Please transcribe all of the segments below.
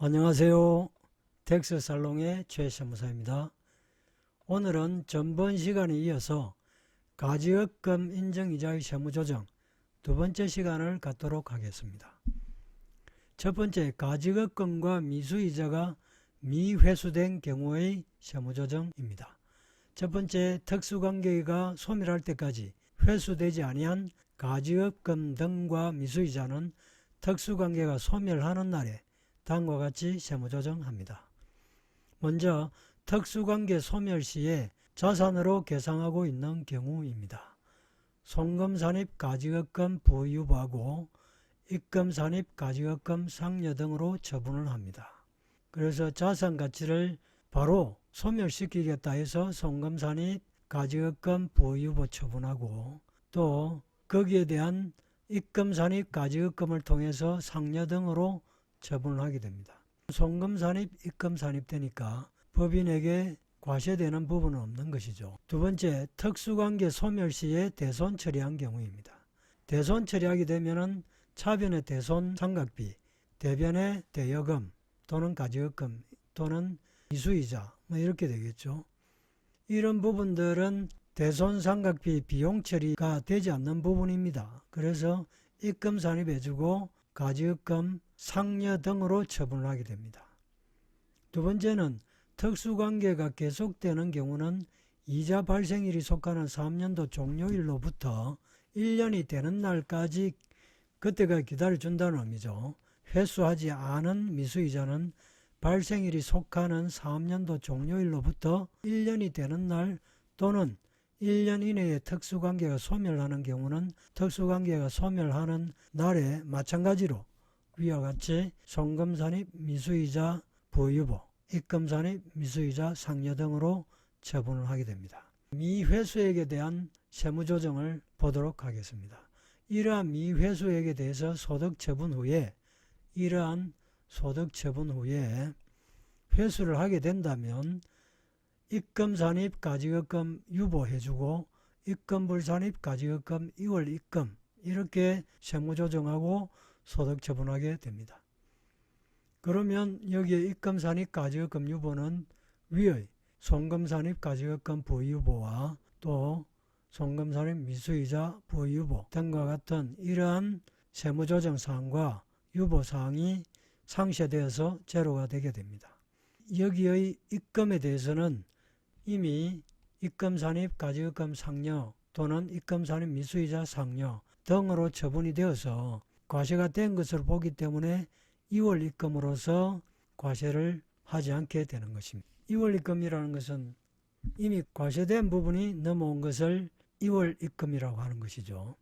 안녕하세요. 텍스살롱의 최세무사입니다. 오늘은 전번 시간에 이어서 가지의금 인정이자의 세무조정 두 번째 시간을 갖도록 하겠습니다. 첫 번째, 가지의금과 미수이자가 미회수된 경우의 세무조정입니다. 첫 번째, 특수관계가 소멸할 때까지 회수되지 아니한 가지의금 등과 미수이자는 특수관계가 소멸하는 날에 다음과 같이 세무조정합니다. 먼저 특수관계 소멸 시에 자산으로 계상하고 있는 경우입니다. 송금산입 가지의금 부유부하고 입금산입 가지의금 상여 등으로 처분을 합니다. 그래서 자산 가치를 바로 소멸시키겠다 해서 송금산입 가지의금 부유부 처분하고 또 거기에 대한 입금산입 가지의금을 통해서 상여 등으로 처분을 하게 됩니다. 송금산입, 입금산입 되니까 법인에게 과세되는 부분은 없는 것이죠. 두 번째, 특수관계 소멸 시에 대손 처리한 경우입니다. 대손 처리하게 되면은 차변의 대손 상각비, 대변의 대여금 또는 가지의금 또는 미수이자 이렇게 되겠죠. 이런 부분들은 대손 상각비 비용 처리가 되지 않는 부분입니다. 그래서 입금 산입해주고 가지의금 상여 등으로 처분을 하게 됩니다. 두 번째는 특수관계가 계속되는 경우는 이자 발생일이 속하는 3년도 종료일로부터 1년이 되는 날까지 그때가 기다려준다는 의미죠. 회수하지 않은 미수이자는 발생일이 속하는 3년도 종료일로부터 1년이 되는 날 또는 1년 이내에 특수관계가 소멸하는 경우는 특수관계가 소멸하는 날에 마찬가지로 위와 같이 송금산입 미수이자 부유부, 입금산입 미수이자 상여 등으로 처분을 하게 됩니다. 미회수액에 대한 세무조정을 보도록 하겠습니다. 이러한 미회수액에 대해서 소득처분 후에 회수를 하게 된다면 입금산입 가지의금 유보해주고 입금불산입 가지의금 이월 입금 이렇게 세무조정하고 소득처분하게 됩니다. 그러면 여기에 입금산입 가지의금 유보는 위의 송금산입 가지의금 부유보와 또 송금산입 미수이자 부유보 등과 같은 이러한 세무조정 사항과 유보 사항이 상쇄되어서 제로가 되게 됩니다. 여기의 입금에 대해서는 이미 입금산입 가지의금 상여 또는 입금산입 미수이자 상여 등으로 처분이 되어서 과세가 된 것으로 보기 때문에 2월 입금으로서 과세를 하지 않게 되는 것입니다. 2월 입금이라는 것은 이미 과세된 부분이 넘어온 것을 2월 입금이라고 하는 것이죠.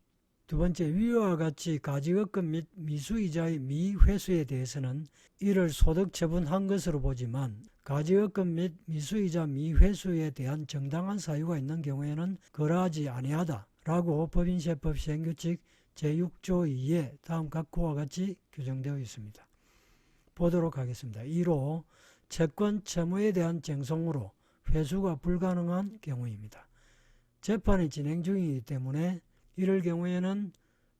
두 번째, 위와 같이 가지의금 및 미수이자의 미회수에 대해서는 이를 소득처분한 것으로 보지만 가지의금 및 미수이자 미회수에 대한 정당한 사유가 있는 경우에는 그러하지 아니하다라고 법인세법 시행규칙 제6조 2에 다음 각호와 같이 규정되어 있습니다. 보도록 하겠습니다. 2로 채권 채무에 대한 쟁송으로 회수가 불가능한 경우입니다. 재판이 진행 중이기 때문에 이럴 경우에는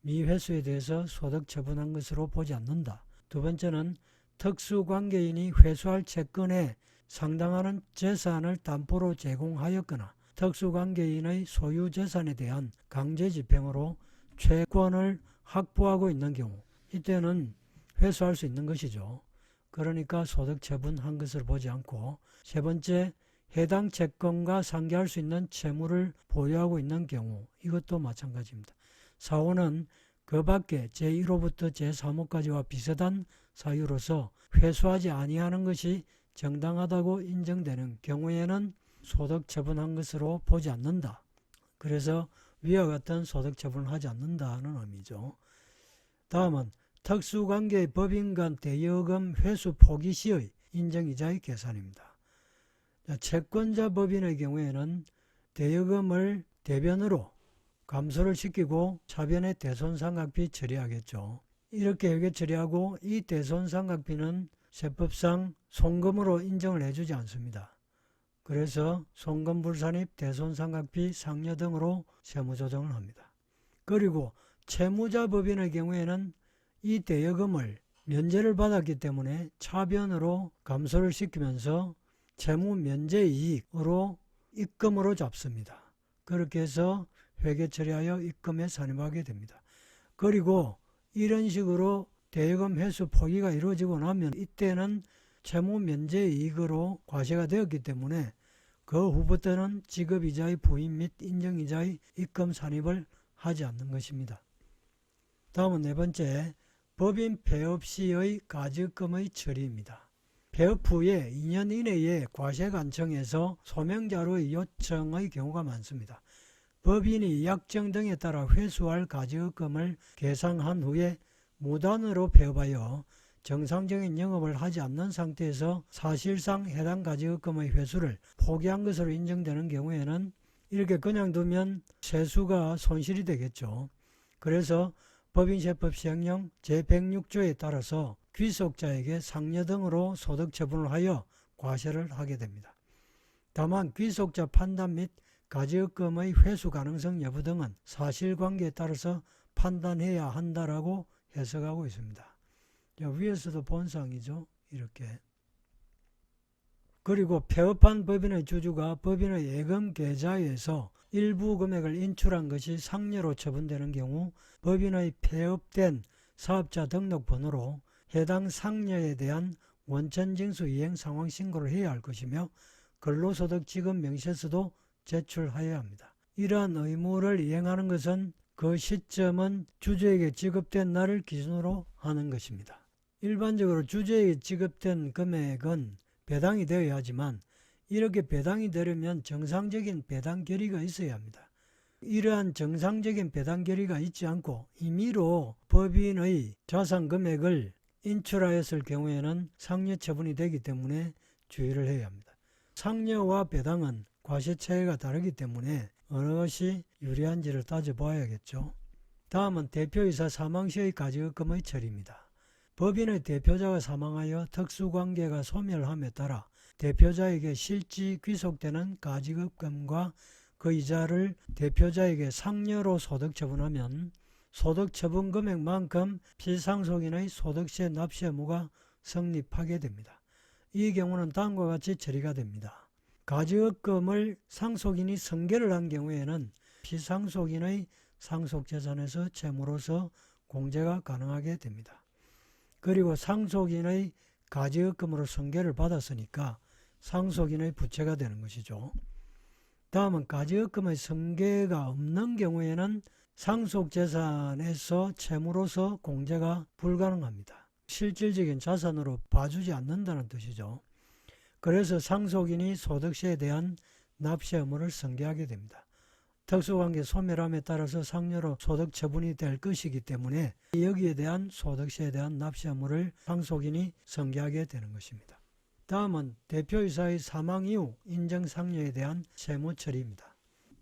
미회수에 대해서 소득처분한 것으로 보지 않는다. 두 번째는 특수관계인이 회수할 채권에 상당하는 재산을 담보로 제공하였거나 특수관계인의 소유재산에 대한 강제집행으로 채권을 확보하고 있는 경우 이때는 회수할 수 있는 것이죠. 그러니까 소득처분한 것을 보지 않고 세 번째, 해당 채권과 상계할 수 있는 채무를 보유하고 있는 경우 이것도 마찬가지입니다. 4호는 그 밖에 제1호부터 제3호까지와 비슷한 사유로서 회수하지 아니하는 것이 정당하다고 인정되는 경우에는 소득처분한 것으로 보지 않는다. 그래서 위와 같은 소득처분을 하지 않는다는 의미죠. 다음은 특수관계의 법인 간 대여금 회수 포기 시의 인정이자의 계산입니다. 채권자 법인의 경우에는 대여금을 대변으로 감소를 시키고 차변의 대손상각비 처리하겠죠. 이렇게 회계 처리하고 이 대손상각비는 세법상 송금으로 인정을 해주지 않습니다. 그래서 송금불산입 대손상각비 상여 등으로 세무조정을 합니다. 그리고 채무자 법인의 경우에는 이 대여금을 면제를 받았기 때문에 차변으로 감소를 시키면서 채무 면제 이익으로 입금으로 잡습니다. 그렇게 해서 회계 처리하여 입금에 산입하게 됩니다. 그리고 이런 식으로 대여금 회수 포기가 이루어지고 나면 이때는 채무 면제 이익으로 과세가 되었기 때문에 그 후부터는 지급이자의 부인 및 인정이자의 입금 산입을 하지 않는 것입니다. 다음은 네 번째, 법인 폐업 시의 가지급금의 처리입니다. 폐업 후에 2년 이내에 과세관청에서 소명자료의 요청의 경우가 많습니다. 법인이 약정 등에 따라 회수할 가지급금을 계상한 후에 무단으로 폐업하여 정상적인 영업을 하지 않는 상태에서 사실상 해당 가지급금의 회수를 포기한 것으로 인정되는 경우에는 이렇게 그냥 두면 세수가 손실이 되겠죠. 그래서 법인세법 시행령 제106조에 따라서 귀속자에게 상여 등으로 소득 처분을 하여 과세를 하게 됩니다. 다만 귀속자 판단 및 가지급금의 회수 가능성 여부 등은 사실관계에 따라서 판단해야 한다라고 해석하고 있습니다. 위에서도 본상이죠. 이렇게. 그리고 폐업한 법인의 주주가 법인의 예금 계좌에서 일부 금액을 인출한 것이 상여로 처분되는 경우 법인의 폐업된 사업자 등록번호로 해당 상여에 대한 원천징수 이행 상황 신고를 해야 할 것이며 근로소득 지급 명세서도 제출하여야 합니다. 이러한 의무를 이행하는 것은 그 시점은 주주에게 지급된 날을 기준으로 하는 것입니다. 일반적으로 주주에게 지급된 금액은 배당이 되어야 하지만 이렇게 배당이 되려면 정상적인 배당 결의가 있어야 합니다. 이러한 정상적인 배당 결의가 있지 않고 임의로 법인의 자산 금액을 인출하였을 경우에는 상여 처분이 되기 때문에 주의를 해야 합니다. 상여와 배당은 과세 차이가 다르기 때문에 어느 것이 유리한지를 따져봐야겠죠. 다음은 대표이사 사망 시의 가지급금의 처리입니다. 법인의 대표자가 사망하여 특수관계가 소멸함에 따라 대표자에게 실지 귀속되는 가지급금과 그 이자를 대표자에게 상여로 소득 처분하면 소득 처분 금액만큼 피상속인의 소득세 납세 의무가 성립하게 됩니다. 이 경우는 다음과 같이 처리가 됩니다. 가지급금을 상속인이 승계를 한 경우에는 피상속인의 상속재산에서 채무로서 공제가 가능하게 됩니다. 그리고 상속인의 가지급금으로 승계를 받았으니까 상속인의 부채가 되는 것이죠. 다음은 가지급금의 승계가 없는 경우에는 상속재산에서 채무로서 공제가 불가능합니다. 실질적인 자산으로 봐주지 않는다는 뜻이죠. 그래서 상속인이 소득세에 대한 납세 의무를 승계하게 됩니다. 특수관계 소멸함에 따라서 상여로 소득 처분이 될 것이기 때문에 여기에 대한 소득세에 대한 납세 의무를 상속인이 승계하게 되는 것입니다. 다음은 대표이사의 사망 이후 인정상여에 대한 세무 처리입니다.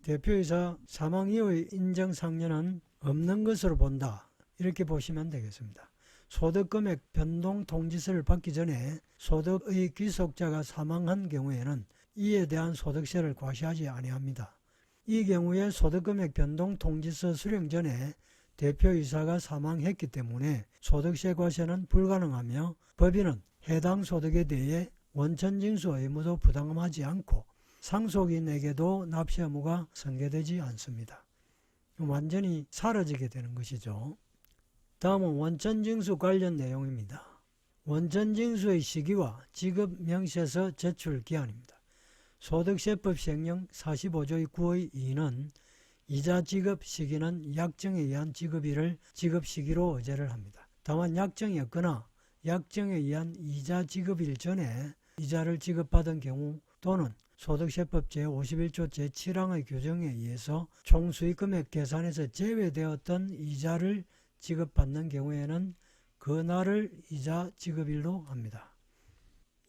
대표이사 사망 이후의 인정상여는 없는 것으로 본다. 이렇게 보시면 되겠습니다. 소득금액 변동통지서를 받기 전에 소득의 귀속자가 사망한 경우에는 이에 대한 소득세를 과세하지 아니합니다. 이 경우에 소득금액 변동통지서 수령 전에 대표이사가 사망했기 때문에 소득세 과세는 불가능하며 법인은 해당 소득에 대해 원천징수 의무도 부담하지 않고 상속인에게도 납세 의무가 성계되지 않습니다. 완전히 사라지게 되는 것이죠. 다음은 원천징수 관련 내용입니다. 원천징수의 시기와 지급 명세서 제출 기한입니다. 소득세법 시행령 45조의 9의 2는 이자 지급 시기는 약정에 의한 지급일을 지급 시기로 의제를 합니다. 다만 약정이 없거나 약정에 의한 이자 지급일 전에 이자를 지급받은 경우 또는 소득세법 제51조 제7항의 규정에 의해서 총수익금액 계산에서 제외되었던 이자를 지급받는 경우에는 그날을 이자 지급일로 합니다.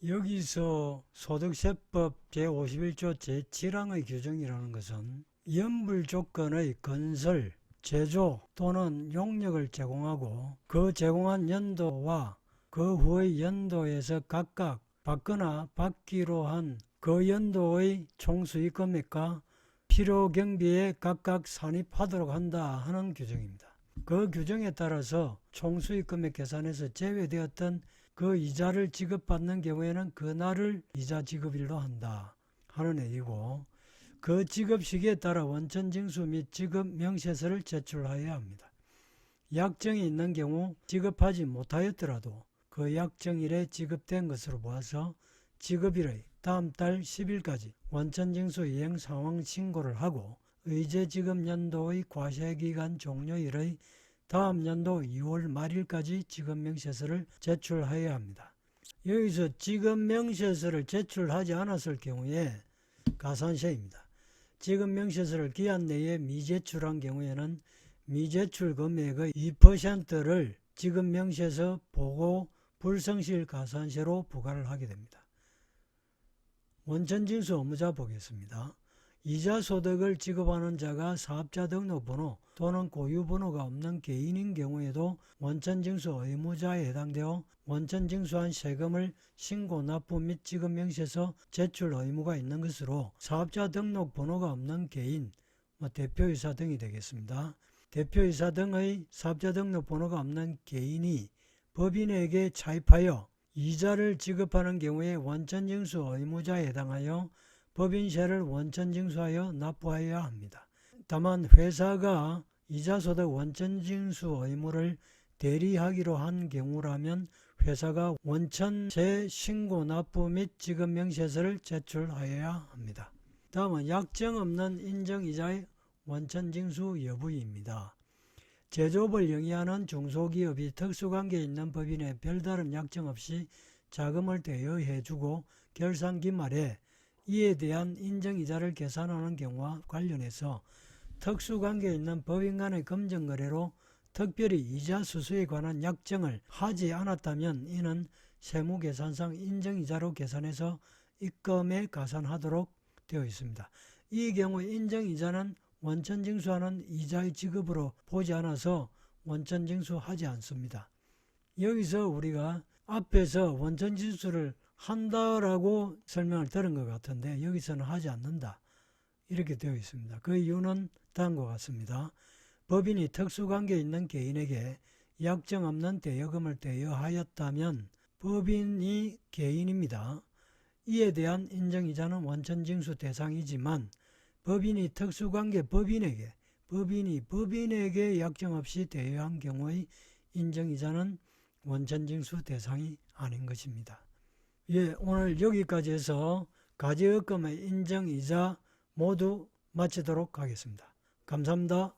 여기서 소득세법 제51조 제7항의 규정이라는 것은 연불 조건의 건설, 제조 또는 용역을 제공하고 그 제공한 연도와 그 후의 연도에서 각각 받거나 받기로 한 그 연도의 총수익 금액과 필요 경비에 각각 산입하도록 한다 하는 규정입니다. 그 규정에 따라서 총수익금액 계산에서 제외되었던 그 이자를 지급받는 경우에는 그날을 이자 지급일로 한다 하는 얘기고, 그 지급 시기에 따라 원천징수 및 지급 명세서를 제출하여야 합니다. 약정이 있는 경우 지급하지 못하였더라도 그 약정일에 지급된 것으로 보아서 지급일의 다음 달 10일까지 원천징수 이행 상황 신고를 하고, 의제지급연도의 과세기간 종료일의 다음 연도 2월 말일까지 지급명세서를 제출해야 합니다. 여기서 지급명세서를 제출하지 않았을 경우에 가산세입니다. 지급명세서를 기한 내에 미제출한 경우에는 미제출 금액의 2%를 지급명세서 보고 불성실 가산세로 부과를 하게 됩니다. 원천징수 의무자 보겠습니다. 이자 소득을 지급하는 자가 사업자 등록번호 또는 고유번호가 없는 개인인 경우에도 원천징수 의무자에 해당되어 원천징수한 세금을 신고 납부 및 지급 명세서 제출 의무가 있는 것으로, 사업자 등록번호가 없는 개인, 대표이사 등이 되겠습니다. 대표이사 등의 사업자 등록번호가 없는 개인이 법인에게 차입하여 이자를 지급하는 경우에 원천징수 의무자에 해당하여 법인세를 원천징수하여 납부하여야 합니다. 다만 회사가 이자소득 원천징수 의무를 대리하기로 한 경우라면 회사가 원천세 신고 납부 및 지급명세서를 제출하여야 합니다. 다음은 약정 없는 인정이자의 원천징수 여부입니다. 제조업을 영위하는 중소기업이 특수관계에 있는 법인에 별다른 약정 없이 자금을 대여해주고 결산 기말에 이에 대한 인정이자를 계산하는 경우와 관련해서 특수관계에 있는 법인 간의 금전거래로 특별히 이자 수수에 관한 약정을 하지 않았다면 이는 세무계산상 인정이자로 계산해서 입금에 가산하도록 되어 있습니다. 이 경우 인정이자는 원천징수하는 이자의 지급으로 보지 않아서 원천징수하지 않습니다. 여기서 우리가 앞에서 원천징수를 한다라고 설명을 들은 것 같은데 여기서는 하지 않는다 이렇게 되어 있습니다. 그 이유는 다음과 같습니다. 법인이 특수관계에 있는 개인에게 약정 없는 대여금을 대여하였다면 법인이 개인입니다. 이에 대한 인정이자는 원천징수 대상이지만 법인이 특수관계 법인에게 약정 없이 대여한 경우의 인정이자는 원천징수 대상이 아닌 것입니다. 오늘 여기까지 해서 가지의금의 인정이자 모두 마치도록 하겠습니다. 감사합니다.